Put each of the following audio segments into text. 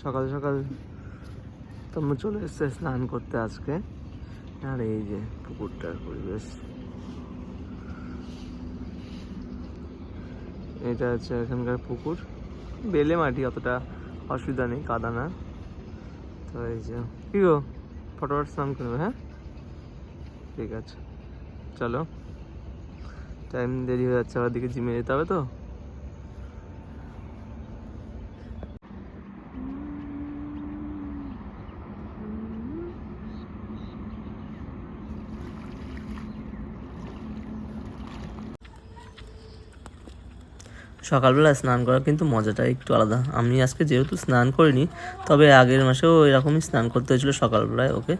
সকাল সকাল তোমরা চলে এসছে স্নান করতে আজকে। আর এই যে পুকুরটার পরিবেশ, এটা হচ্ছে এখানকার পুকুর, বেলে মাটি, অতটা অসুবিধা নেই, কাদা না। তো এই যে কি গো, ফটোফট স্নান করবে? হ্যাঁ ঠিক আছে, চলো, টাইম দেরি হয়ে যাচ্ছে, আবার দিকে জিমে যেতে হবে তো। সকালবেলা স্নান করা কিন্তু মজাটা একটু আলাদা। আমি আজকে যেহেতু স্নান করিনি, তবে আগের মাসেও এরকমই স্নান করতে হয়েছিলো সকালবেলায় ওকে।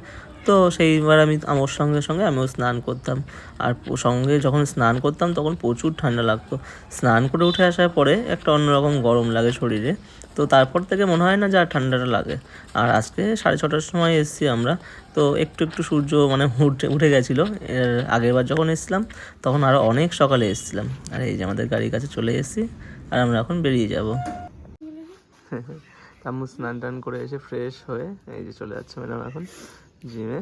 তো সেইবার আমার সঙ্গে সঙ্গে আমিও স্নান করতাম। আর সঙ্গে যখন স্নান করতাম তখন প্রচুর ঠান্ডা লাগতো। স্নান করে উঠে আসার পরে একটা অন্যরকম গরম লাগে শরীরে। তো তারপর থেকে মনে হয় না যে আর ঠান্ডাটা লাগে। আর আজকে 6:30টার সময় এসেছি আমরা, তো একটু একটু সূর্য মানে উঠে গেছিলো। এর আগের বার যখন এসেছিলাম তখন আরও অনেক সকালে এসেছিলাম। আর এই যে আমাদের গাড়ির কাছে চলে এসেছি, আর আমরা এখন বেরিয়ে যাব। তাম্মু স্নান টান করে এসে ফ্রেশ হয়ে এই যে চলে যাচ্ছে ম্যাডাম এখন জিমে।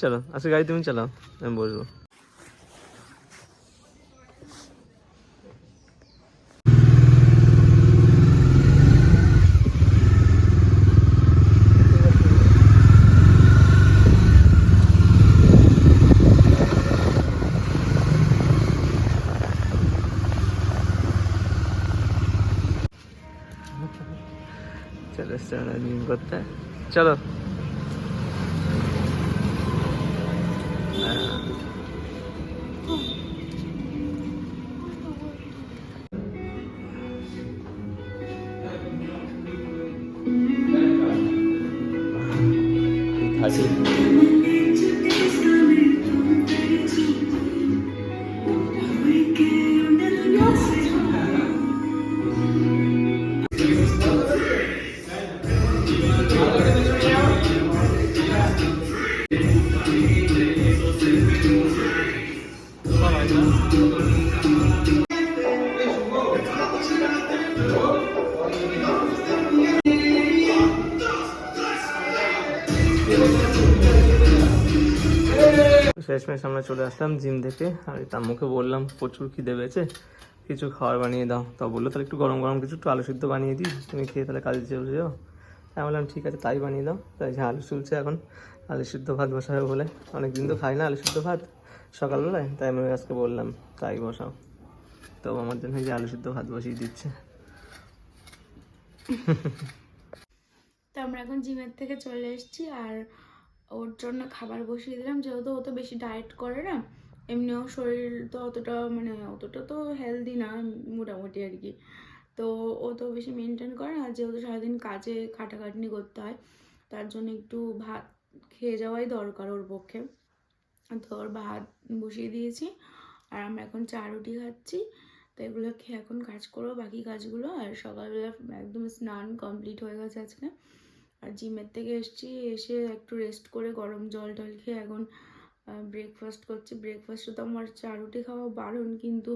চলো আজকে গাড়ি তুমি চালাও, আমি বসবো। চলো জিম করতে, চলো। শেষমেশ আমরা চলে আসলাম জিম থেকে। আর তাম্মুকে বললাম প্রচুর খিদে পেয়েছে, কিছু খাবার বানিয়ে দাও। তা বললো তাহলে একটু গরম গরম কিছু একটু আলু সিদ্ধ বানিয়ে দিই, তুমি খেয়ে তাহলে কাজে চলে যাও। আমি বললাম ঠিক আছে তাই বানিয়ে দাও। তাই যে আলু চলছে এখন, আলু সিদ্ধ ভাত বসাবে বলে। অনেকদিন তো খাই না আলু সিদ্ধ ভাত সকালবেলায়, তাই আমি আজকে বললাম তাই বসাও। তো আমার জন্য যে আলু সিদ্ধ ভাত বসিয়ে দিচ্ছে। তো আমরা এখন জিমের থেকে চলে এসেছি, আর ওর জন্য খাবার বসিয়ে দিলাম। যেহেতু ও তো বেশি ডায়েট করে না, এমনিও শরীর তো অতটা মানে অতটা তো হেলদি না, মোটামুটি আর কি। তো ও তো বেশি মেনটেন করে না, যেহেতু সারাদিন কাজে খাটাখাটনি করতে হয়, তার জন্য একটু ভাত খেয়ে যাওয়াই দরকার ওর পক্ষে। তো ওর ভাত বসিয়ে দিয়েছি, আর আমরা এখন চা রুটি খাচ্ছি। তো এগুলো খেয়ে এখন কাজ করবো বাকি কাজগুলো। আর সকালবেলা একদম স্নান কমপ্লিট হয়ে গেছে আজকে। আর জিমের থেকে এসেছি, এসে একটু রেস্ট করে গরম জল টল খেয়ে এখন ব্রেকফাস্ট করছি। ব্রেকফাস্টে তো আমার চা রুটি খাওয়া বারণ, কিন্তু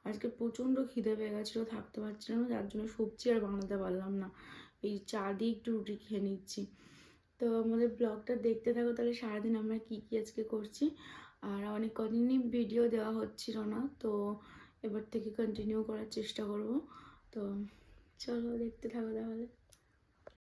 আজকে প্রচণ্ড খিদে পেয়ে গেছিলো, থাকতে পারছিলাম না, যার জন্য সবজি আর বানাতে পারলাম না, এই চা দিয়ে একটু রুটি খেয়ে নিচ্ছি। তো আমাদের ব্লগটা দেখতে থাকো তাহলে, সারাদিন আমরা কী কী আজকে করছি। আর অনেক কদিনই ভিডিও দেওয়া হচ্ছিল না, তো এবার থেকে কন্টিনিউ করার চেষ্টা করব। তো চলো দেখতে থাকো তাহলে।